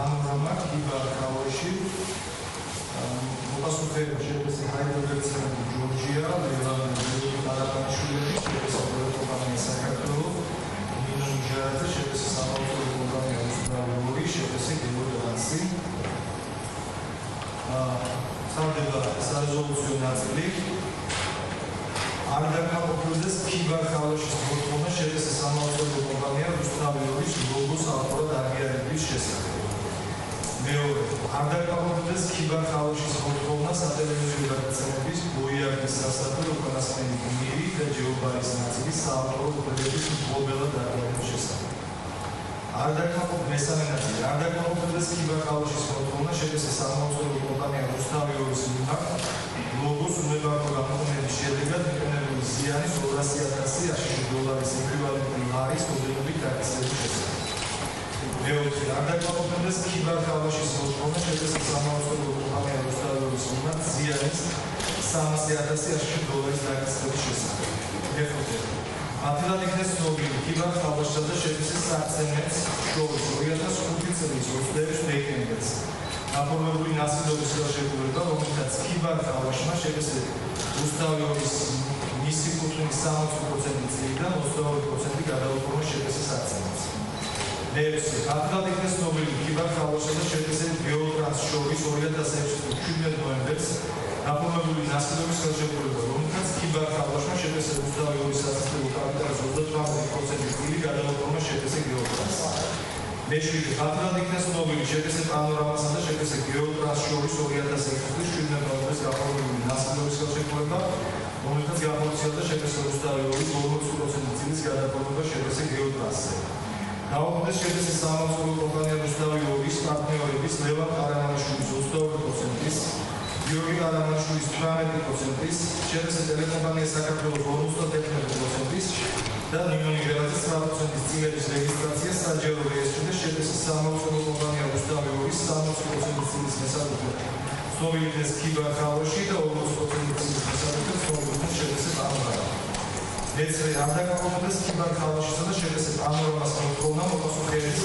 პანორამა კიბარ-ქაოში მოპასუხეები შეგვეცი ჰაიდელბერგსა და ჯორჯია ლევან არაბაშვილების შეგვეცი კომპანია საქართველო მინიმუმ ჟარაძე შეგვეცი სამაუწყებლო კომპანია უსტრავი შეგვეცი გეოდანსი სარდება სარეზოლუციო ნაწილი არ დაკავებულდეს კიბარ-ქაოშის მოთხოვნა შეგვეცი სამაუწყებლო კომპანია უსტრავის ლოგოს ავტორად აღიარების შესახებ მეორე არ დაკავებულდეს კიბარ-ქაოშის მოთხოვნა სატელევიზიო გადაცემების ბოიარდის სასწავლო უკანასკნელი გმირი და ჯეობარის ნაწილის საავტორო უფლებების მფლობელად აღიარების შესახებ არ დაკავებულდეს მესამე ნაწილი არ დაკავებულდეს კიბარ-ქაოშის მოთხოვნა შეგვეცი სამაუწყებლო კომპანია უსტრავის მიმართ ლოგოს უნებარგო გამოყენების შედეგად მიყენებული ზიანის 200,000 $ASH ეკვივალენტური ლარის მოდელობით დაკისრების შესახებ მეოთხე არ დაკავებულდეს კიბარ-ქაოშის მოთხოვნა შეგვეცი სამაუწყებლო კომპანია უსტრავის მიმართ ზიანის 300,000 $ASH დაკისრების შესახებ მეხუთე ათილად იქნეს ცნობილი კიბარ-ქაოშსა და შეგვეცი საქმეებს შორის 2005 წლის 21 დეკემბერს გაფორმებული ნასილობის ხელშეკრულება, რომელთაც კიბარ-ქაოშმა შეგვეცი უსტრავის მისი კუთვნილის 60% წლიდან 22% გადაუფორმა შეგვეცი საქმეებს. მერე ათილად იქნეს ცნობილი კიბარ-ქაოშსა და შეგვეცი გეოტრანს შორის 2006 წლის 7 ნოემბერს გაფორმებული ნასილობის ხელშეკრულება, რომელთაც კიბარ-ქაოშმა შეგვეცი უსტრავის სასაცილო კაპიტალის 38% წილი გადაუფორმა შეგვეცი გეოტრანს. მეშვიდე ათილად იქნეს ცნობილი შეგვეცი პანორამასა და შეგვეცი გეოტრანს შორის 2006 წლის 7 ნოემბერს გაფორმებული ნასილობის ხელშეკრულება, რომელთაც გახორციელდა შეგვეცი უსტრავის 40% წილის გადაფორმება შეგვეცი გეოტრანსზე. გაუქმდეს შეგვეცი სამაუწყებლო კომპანია უსტრავის პარტნიორების ლევან ყარამანაშვილის 22%-ის, გიორგი ყარამანაშვილის 18%-ის, შეგვეცი ტელეკომპანია საქართველოს 51%-ის და ნინო ნიგერაძის 9%-ის წილების რეგისტრაცია საჯარო რეესტრში და შეგვეცი სამაუწყებლო კომპანია უსტრავის 60%-ის წილის მესაკუთრე ცნობილი იქნეს კიბარ-ქაოში და 40%-ის წილის მესაკუთრე ცნობილი იქნეს შეგვეცი პანორამა. მეცხრე არ დაკავებულდეს კიბარ-ქაოშსა და შეგვეცი პანორამას მოთხოვნა მოპასუხეების